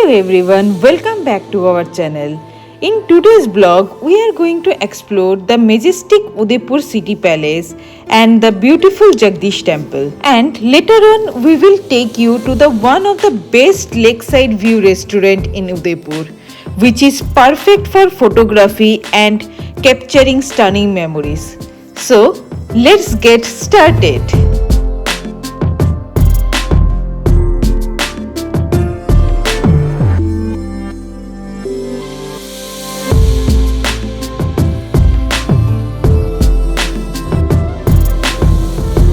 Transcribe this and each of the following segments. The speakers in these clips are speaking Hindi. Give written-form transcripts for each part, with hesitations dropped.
everyone, welcome back to our channel. In today's vlog, we are going to explore the majestic Udaipur City Palace and the beautiful Jagdish Temple. And later on, we will take you to the one of the best lakeside view restaurant in Udaipur, which is perfect for photography and capturing stunning memories. So, let's get started.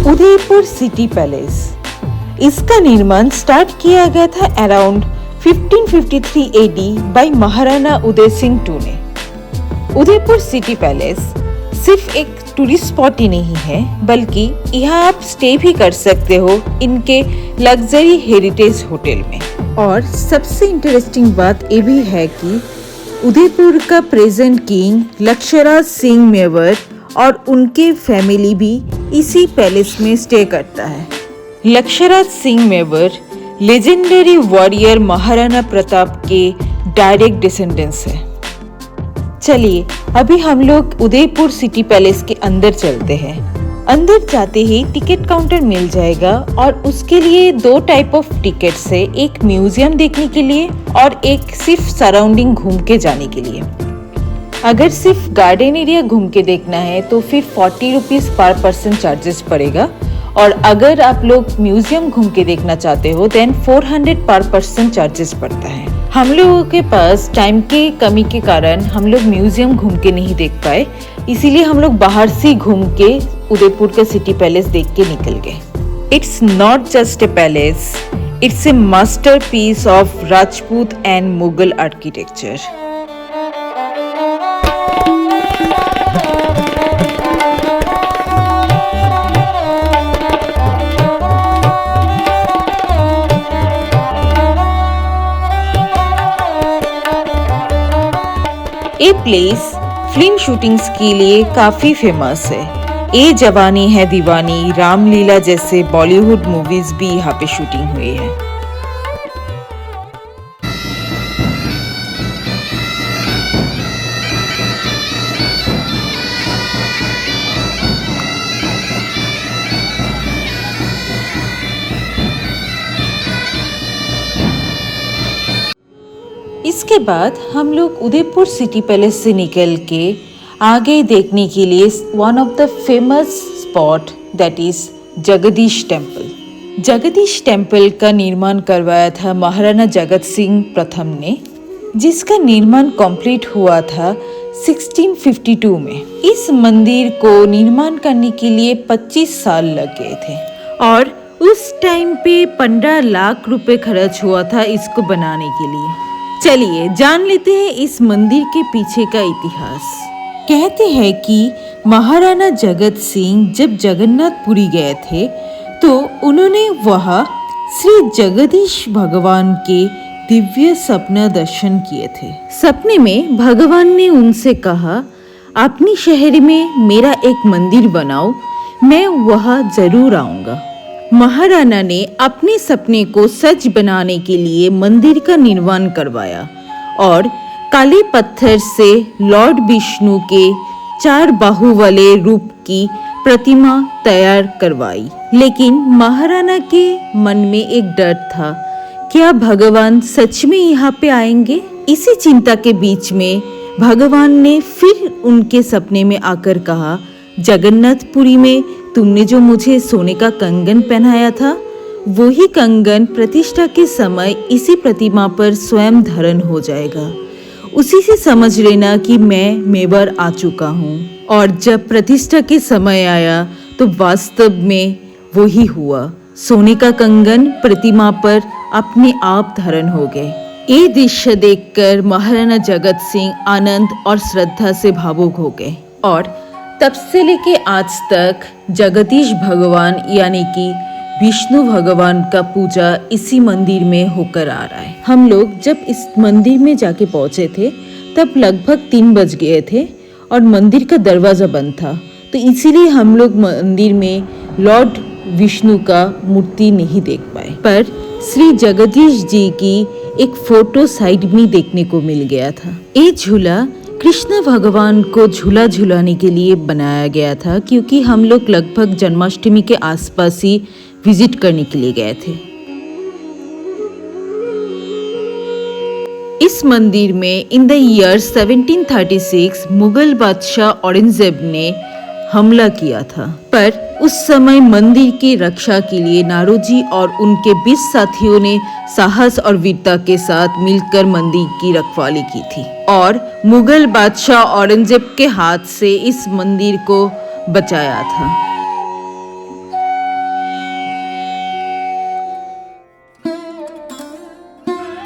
Udaipur city palace, इसका निर्माण स्टार्ट किया गया था around 1553 AD by Maharana Uday Singh two ने। उदयपुर सिटी पैलेस सिर्फ एक टूरिस्ट स्पॉट ही नहीं है, बल्कि यहाँ आप स्टे भी कर सकते हो इनके लग्जरी हेरिटेज होटल में। और सबसे इंटरेस्टिंग बात ये भी है कि उदयपुर का प्रेजेंट किंग लक्षराज सिंह मेवाड़ और उनके फैमिली भी इसी पैलेस में स्टे करता है। लक्षराज सिंह मेवाड़ लेजेंडरी वॉरियर महाराणा प्रताप के डायरेक्ट डिसेंडेंट्स है। चलिए अभी हम लोग उदयपुर सिटी पैलेस के अंदर चलते हैं। अंदर जाते ही टिकट काउंटर मिल जाएगा और उसके लिए दो टाइप ऑफ टिकट्स है, एक म्यूजियम देखने के लिए और एक सिर्फ सराउंडिंग घूम के जाने के लिए। अगर सिर्फ गार्डन एरिया घूम के देखना है तो फिर 40 रुपीज पर पर्सन चार्जेस पड़ेगा, और अगर आप लोग म्यूजियम घूम के देखना चाहते हो देन 400 पर पर्सन चार्जेस पड़ता है। हम लोगों के पास टाइम के कमी के कारण हम लोग म्यूजियम घूम के नहीं देख पाए, इसीलिए हम लोग बाहर से घूम के उदयपुर का सिटी पैलेस देख के निकल गए। It's not just a palace, it's a masterpiece of Rajput and Mughal architecture. ये प्लेस फिल्म शूटिंग्स के लिए काफी फेमस है। ए जवानी है दीवानी, रामलीला जैसे बॉलीवुड मूवीज भी यहाँ पे शूटिंग हुई है। इसके बाद हम लोग उदयपुर सिटी पैलेस से निकल के आगे देखने के लिए one of the famous spot that is Jagdish temple. Jagdish temple का निर्माण करवाया था महाराणा जगत सिंह प्रथम ने, जिसका निर्माण कंप्लीट हुआ था 1652 में। इस मंदिर को निर्माण करने के लिए 25 साल लग गए थे और उस टाइम पे 15 लाख रुपए खर्च हुआ था इसको बनाने के लिए। चलिए जान लेते हैं इस मंदिर के पीछे का इतिहास। कहते हैं कि महाराणा जगत सिंह जब जगन्नाथपुरी गए थे तो उन्होंने वहाँ श्री जगदीश भगवान के दिव्य सपना दर्शन किए थे। सपने में भगवान ने उनसे कहा, अपनी शहर में मेरा एक मंदिर बनाओ, मैं वहाँ जरूर आऊंगा। महाराणा ने अपने सपने को सच बनाने के लिए मंदिर का निर्माण करवाया और काले पत्थर से लॉर्ड विष्णु के 4 बाहु वाले रूप की प्रतिमा तैयार करवाई। लेकिन महाराणा के मन में एक डर था, क्या भगवान सच में यहाँ पे आएंगे? इसी चिंता के बीच में भगवान ने फिर उनके सपने में आकर कहा, जगन्नाथपुरी में तुमने जो मुझे सोने का कंगन पहनाया था, वही कंगन प्रतिष्ठा के समय इसी प्रतिमा पर स्वयं धारण हो जाएगा। उसी से समझ लेना कि मैं मेवाड़ आ चुका हूँ। और जब प्रतिष्ठा के समय आया तो वास्तव में वही हुआ, सोने का कंगन प्रतिमा पर अपने आप धारण हो गए। ये दृश्य देखकर महाराणा जगत सिंह आनंद और श्रद्धा से भावुक हो गए और तब से लेके आज तक जगदीश भगवान यानी कि विष्णु भगवान का पूजा इसी मंदिर में होकर आ रहा है। हम लोग जब इस मंदिर में जाके पहुंचे थे तब लगभग 3 बज गए थे और मंदिर का दरवाजा बंद था, तो इसीलिए हम लोग मंदिर में लॉर्ड विष्णु का मूर्ति नहीं देख पाए। पर श्री जगदीश जी की एक फोटो साइड में देखने को मिल गया था। ये झूला कृष्ण भगवान को झूला झूलाने के लिए बनाया गया था, क्योंकि हम लोग लगभग जन्माष्टमी के आसपास ही विजिट करने के लिए गए थे। इस मंदिर में इन द ईयर 1736 मुगल बादशाह औरंगजेब ने हमला किया था, पर उस समय मंदिर की रक्षा के लिए नारोजी और उनके 20 साथियों ने साहस और वीरता के साथ मिलकर मंदिर की रखवाली की थी और मुगल बादशाह औरंगजेब के हाथ से इस मंदिर को बचाया था।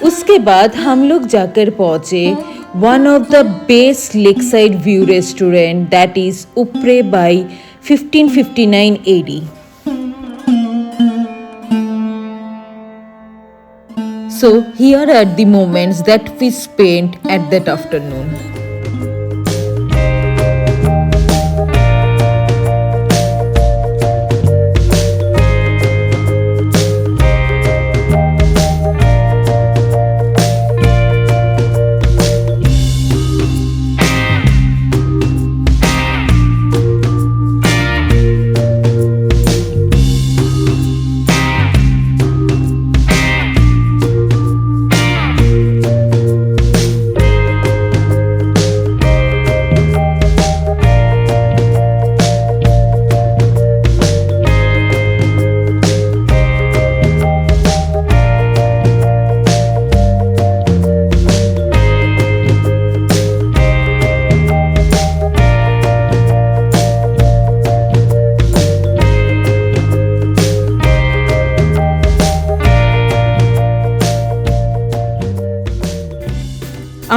उसके बाद हम लोग जाकर पहुंचे one of the best lake side view restaurant, that is उपरे by 1559 AD. So here are the moments that we spent at that afternoon.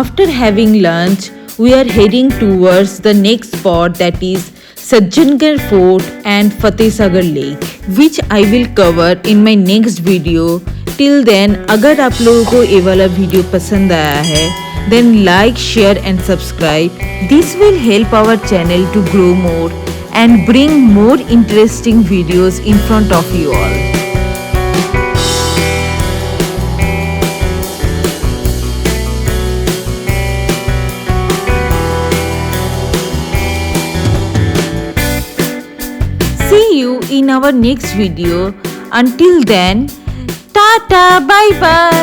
After having lunch, we are heading towards the next spot, that is Sajjangarh Fort and Fatehsagar Lake, which I will cover in my next video. Till then, अगर आप लोगों को ये वाला वीडियो पसंद आया है, then like, share and subscribe. This will help our channel to grow more and bring more interesting videos in front of you all. See you in our next video. Until then, tata, bye bye.